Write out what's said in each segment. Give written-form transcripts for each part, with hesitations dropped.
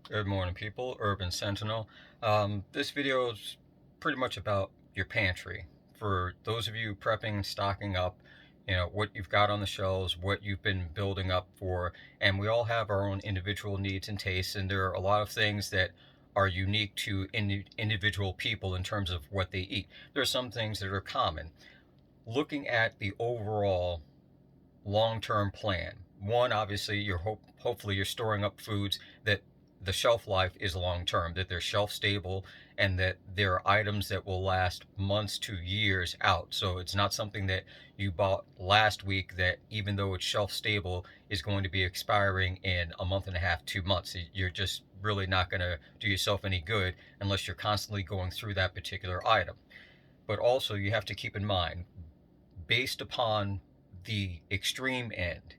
Good morning, people. Urban Sentinel. This video is pretty much about your pantry. For those of you prepping, stocking up, what you've got on the shelves, what you've been building up for, and we all have our own individual needs and tastes, and there are a lot of things that are unique to individual people in terms of what they eat. There are some things that are common. Looking at the overall long-term plan. One, obviously, hopefully you're storing up foods that the shelf life is long-term, that they're shelf stable, and that they're items that will last months to years out. So it's not something that you bought last week that, even though it's shelf stable, is going to be expiring in a month and a half, 2 months. You're just really not going to do yourself any good unless you're constantly going through that particular item. But also, you have to keep in mind, based upon the extreme end.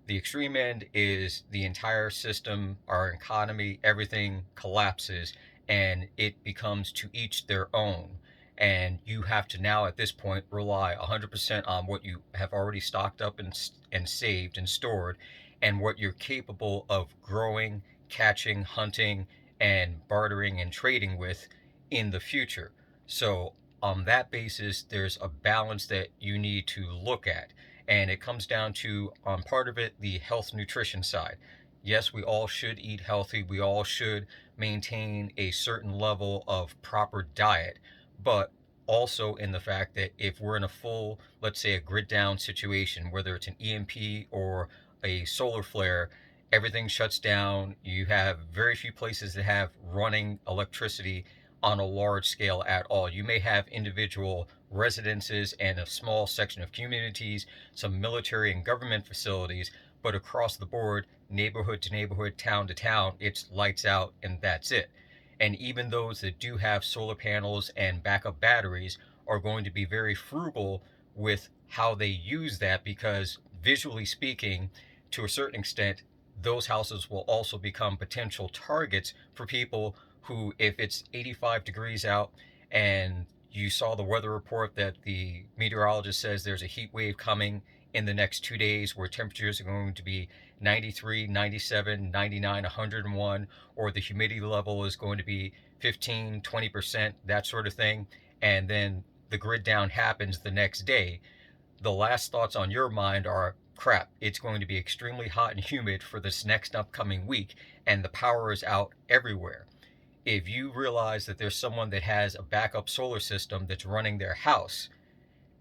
The extreme end is the entire system, our economy, everything collapses and it becomes to each their own. And you have to now at this point rely 100% on what you have already stocked up and saved and stored, and what you're capable of growing, catching, hunting, and bartering and trading with in the future. So on that basis, there's a balance that you need to look at. And it comes down to, on part of it, the health nutrition side. Yes, we all should eat healthy. We all should maintain a certain level of proper diet. But also in the fact that if we're in a full, let's say a grid down situation, whether it's an EMP or a solar flare, everything shuts down. You have very few places that have running electricity on a large scale at all. You may have individual residences and a small section of communities, some military and government facilities, but across the board, neighborhood to neighborhood, town to town, it's lights out and that's it. And even those that do have solar panels and backup batteries are going to be very frugal with how they use that, because visually speaking, to a certain extent, those houses will also become potential targets for people who, if it's 85 degrees out and you saw the weather report that the meteorologist says there's a heat wave coming in the next 2 days where temperatures are going to be 93, 97, 99, 101, or the humidity level is going to be 15, 20%, that sort of thing, and then the grid down happens the next day, the last thoughts on your mind are, crap, it's going to be extremely hot and humid for this next upcoming week, and the power is out everywhere. If you realize that there's someone that has a backup solar system that's running their house,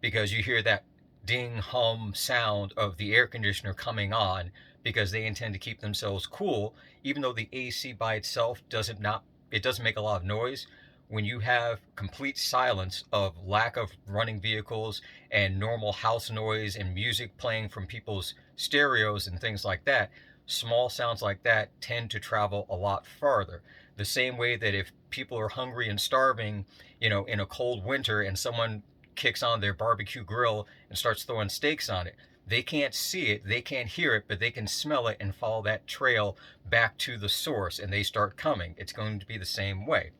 because you hear that ding hum sound of the air conditioner coming on because they intend to keep themselves cool, even though the AC by itself doesn't make a lot of noise. When you have complete silence of lack of running vehicles and normal house noise and music playing from people's stereos and things like that, small sounds like that tend to travel a lot farther. The same way that if people are hungry and starving, in a cold winter, and someone kicks on their barbecue grill and starts throwing steaks on it, they can't see it, they can't hear it, but they can smell it and follow that trail back to the source, and they start coming. It's going to be the same way.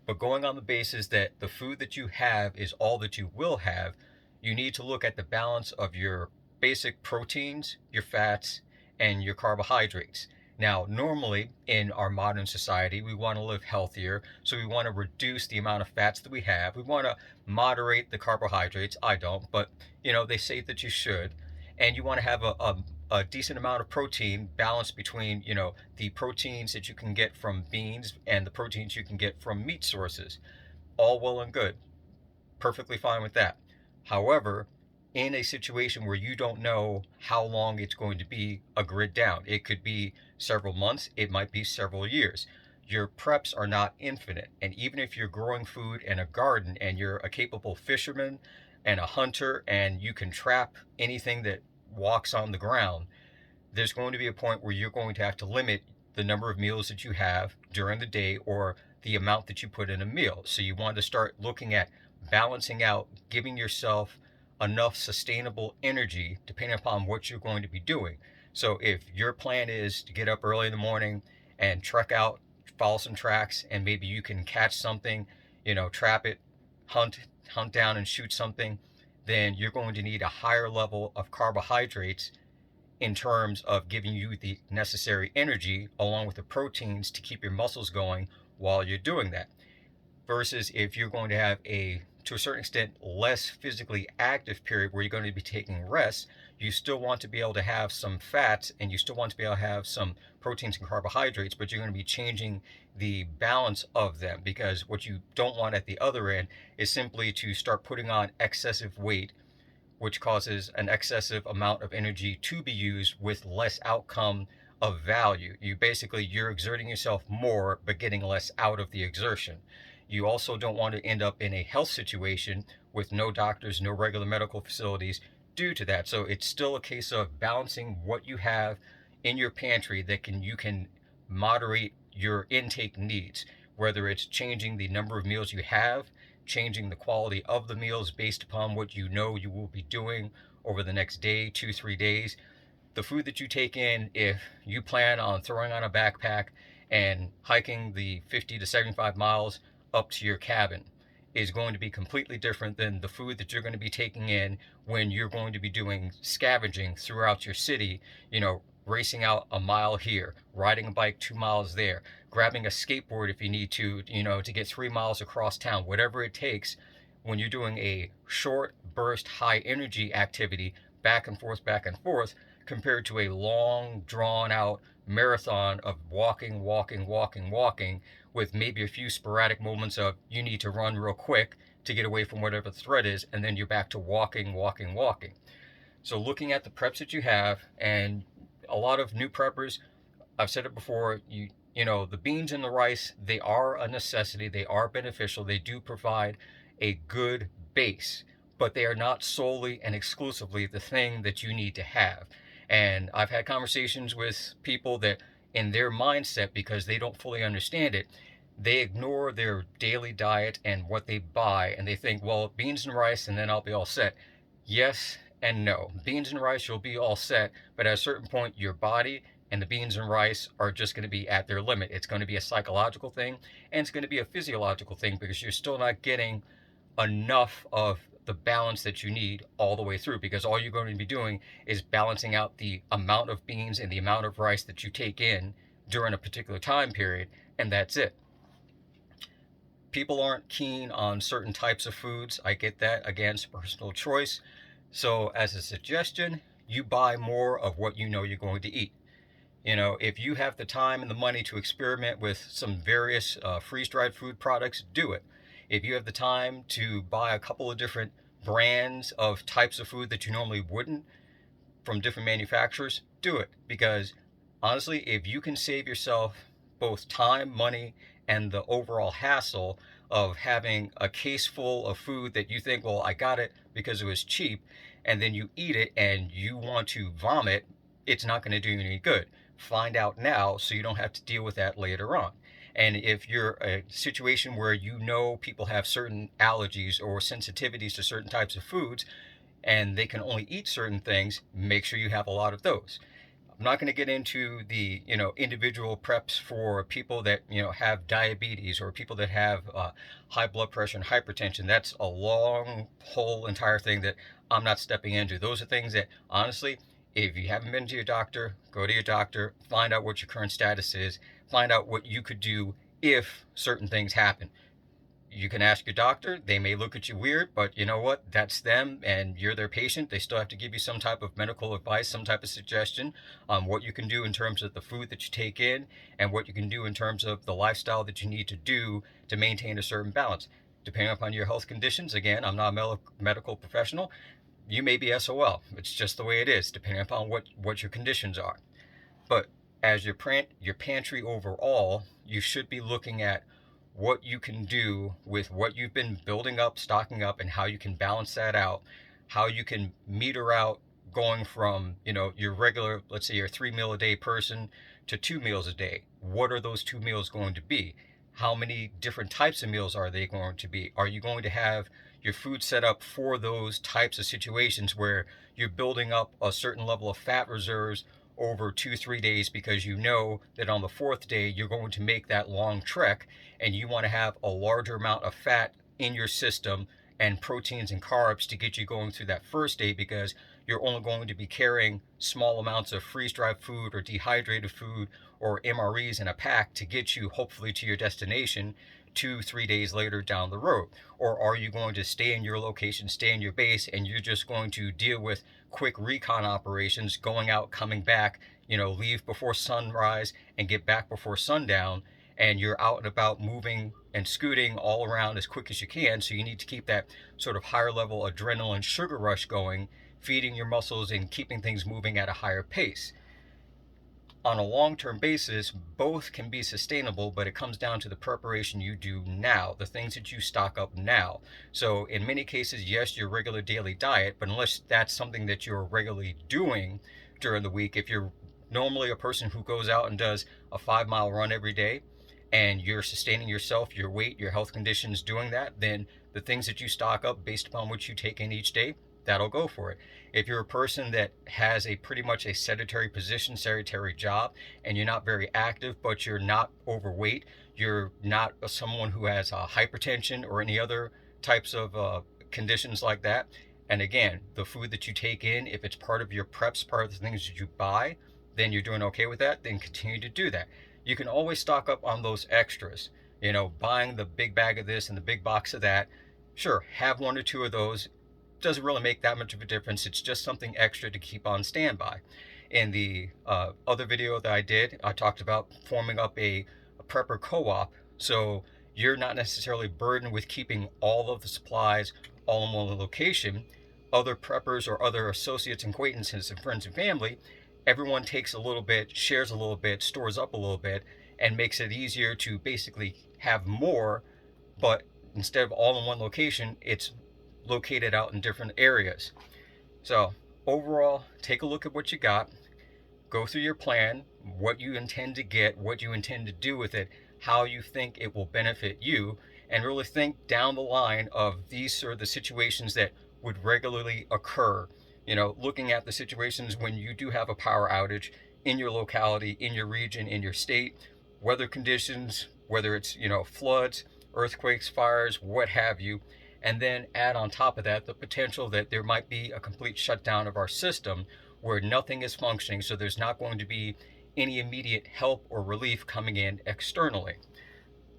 But going on the basis that the food that you have is all that you will have, you need to look at the balance of your basic proteins, your fats, and your carbohydrates. Now, normally in our modern society, we want to live healthier, so we want to reduce the amount of fats that we have. We want to moderate the carbohydrates. I don't, but they say that you should. And you want to have a decent amount of protein balanced between, the proteins that you can get from beans and the proteins you can get from meat sources. All well and good. Perfectly fine with that. However, in a situation where you don't know how long it's going to be a grid down, it could be several months, it might be several years. Your preps are not infinite. And even if you're growing food in a garden and you're a capable fisherman and a hunter and you can trap anything that walks on the ground, there's going to be a point where you're going to have to limit the number of meals that you have during the day, or the amount that you put in a meal. So you want to start looking at balancing out, giving yourself enough sustainable energy depending upon what you're going to be doing. So if your plan is to get up early in the morning and trek out, follow some tracks, and maybe you can catch something, trap it, hunt down and shoot something, then you're going to need a higher level of carbohydrates in terms of giving you the necessary energy along with the proteins to keep your muscles going while you're doing that. Versus if you're going to have to a certain extent, less physically active period where you're going to be taking rest, you still want to be able to have some fats and you still want to be able to have some proteins and carbohydrates, but you're going to be changing the balance of them, because what you don't want at the other end is simply to start putting on excessive weight, which causes an excessive amount of energy to be used with less outcome of value. You're exerting yourself more but getting less out of the exertion. You also don't want to end up in a health situation with no doctors, no regular medical facilities due to that. So it's still a case of balancing what you have in your pantry that you can moderate your intake needs, whether it's changing the number of meals you have, changing the quality of the meals based upon what you know you will be doing over the next day, 2, 3 days. The food that you take in, if you plan on throwing on a backpack and hiking the 50 to 75 miles up to your cabin, is going to be completely different than the food that you're going to be taking in when you're going to be doing scavenging throughout your city, racing out a mile here, riding a bike 2 miles there, grabbing a skateboard if you need to get 3 miles across town, whatever it takes. When you're doing a short burst, high energy activity, back and forth, compared to a long, drawn out marathon of walking, walking, walking, walking, with maybe a few sporadic moments of you need to run real quick to get away from whatever the threat is, and then you're back to walking, walking, walking. So looking at the preps that you have, and a lot of new preppers, I've said it before, the beans and the rice, they are a necessity, they are beneficial, they do provide a good base, but they are not solely and exclusively the thing that you need to have. And I've had conversations with people that, in their mindset, because they don't fully understand it, they ignore their daily diet and what they buy, and they think, well, beans and rice and then I'll be all set. Yes and no. Beans and rice, you'll be all set, but at a certain point, your body and the beans and rice are just going to be at their limit. It's going to be a psychological thing, and it's going to be a physiological thing, because you're still not getting enough of the balance that you need all the way through, because all you're going to be doing is balancing out the amount of beans and the amount of rice that you take in during a particular time period, and that's it. People aren't keen on certain types of foods. I get that. Again, it's personal choice. So as a suggestion, you buy more of what you know you're going to eat. If you have the time and the money to experiment with some various freeze-dried food products, do it. If you have the time to buy a couple of different brands of types of food that you normally wouldn't from different manufacturers, do it. Because honestly, if you can save yourself both time, money, and the overall hassle of having a case full of food that you think, well, I got it because it was cheap, and then you eat it and you want to vomit, it's not going to do you any good. Find out now so you don't have to deal with that later on. And if you're a situation where people have certain allergies or sensitivities to certain types of foods and they can only eat certain things, make sure you have a lot of those. I'm not going to get into the individual preps for people that have diabetes, or people that have high blood pressure and hypertension. That's a long whole entire thing that I'm not stepping into. Those are things that, honestly, if you haven't been to your doctor, go to your doctor, find out what your current status is, find out what you could do if certain things happen. You can ask your doctor. They may look at you weird, but you know what? That's them, and you're their patient. They still have to give you some type of medical advice, some type of suggestion on what you can do in terms of the food that you take in, and what you can do in terms of the lifestyle that you need to do to maintain a certain balance. Depending upon your health conditions, again, I'm not a medical professional, you may be SOL. It's just the way it is, depending upon what your conditions are. But as your pantry overall, you should be looking at what you can do with what you've been building up, stocking up, and how you can balance that out, how you can meter out going from, your regular, let's say you're a 3 meal a day person, to 2 meals a day. What are those 2 meals going to be? How many different types of meals are they going to be? Are you going to have your food set up for those types of situations where you're building up a certain level of fat reserves over 2, 3 days, because you know that on the fourth day you're going to make that long trek, and you want to have a larger amount of fat in your system and proteins and carbs to get you going through that first day, because you're only going to be carrying small amounts of freeze-dried food or dehydrated food or MREs in a pack to get you hopefully to your destination 2-3 days later down the road? Or are you going to stay in your location, stay in your base, and you're just going to deal with quick recon operations, going out, coming back, leave before sunrise and get back before sundown, and you're out and about moving and scooting all around as quick as you can. So you need to keep that sort of higher level adrenaline sugar rush going, feeding your muscles and keeping things moving at a higher pace. On a long-term basis, both can be sustainable, but it comes down to the preparation you do now, the things that you stock up now. So in many cases, yes, your regular daily diet, but unless that's something that you're regularly doing during the week, if you're normally a person who goes out and does a 5-mile run every day, and you're sustaining yourself, your weight, your health conditions doing that, then the things that you stock up based upon what you take in each day, that'll go for it. If you're a person that has a pretty much a sedentary position, sedentary job, and you're not very active, but you're not overweight, you're not someone who has hypertension or any other types of conditions like that, and again, the food that you take in, if it's part of your preps, part of the things that you buy, then you're doing okay with that, then continue to do that. You can always stock up on those extras, buying the big bag of this and the big box of that. Sure, have one or two of those. Doesn't really make that much of a difference. It's just something extra to keep on standby. In the other video that I did, I talked about forming up a prepper co-op, so you're not necessarily burdened with keeping all of the supplies all in one location. Other preppers or other associates and acquaintances and friends and family, everyone takes a little bit, shares a little bit, stores up a little bit, and makes it easier to basically have more, but instead of all in one location, it's located out in different areas. So overall, take a look at what you got, go through your plan, what you intend to get, what you intend to do with it, how you think it will benefit you, and really think down the line of these are the situations that would regularly occur. Looking at the situations when you do have a power outage in your locality, in your region, in your state, weather conditions, whether it's, floods, earthquakes, fires, what have you, and then add on top of that the potential that there might be a complete shutdown of our system where nothing is functioning, so there's not going to be any immediate help or relief coming in externally.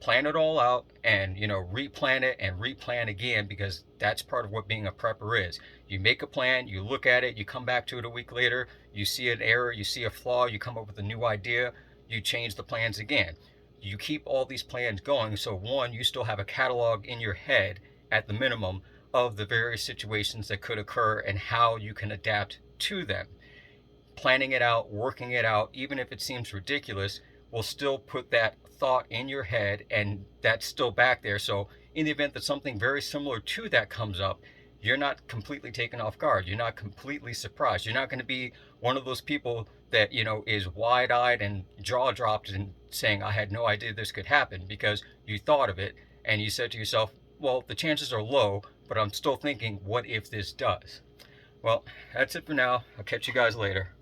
Plan it all out and replan it and replan again, because that's part of what being a prepper is. You make a plan, you look at it, you come back to it a week later, you see an error, you see a flaw, you come up with a new idea, you change the plans again. You keep all these plans going, so one, you still have a catalog in your head at the minimum of the various situations that could occur and how you can adapt to them. Planning it out, working it out, even if it seems ridiculous, will still put that thought in your head, and that's still back there. So in the event that something very similar to that comes up, you're not completely taken off guard. You're not completely surprised. You're not going to be one of those people that, is wide-eyed and jaw-dropped and saying, I had no idea this could happen, because you thought of it and you said to yourself, well, the chances are low, but I'm still thinking, what if this does? Well, that's it for now. I'll catch you guys later.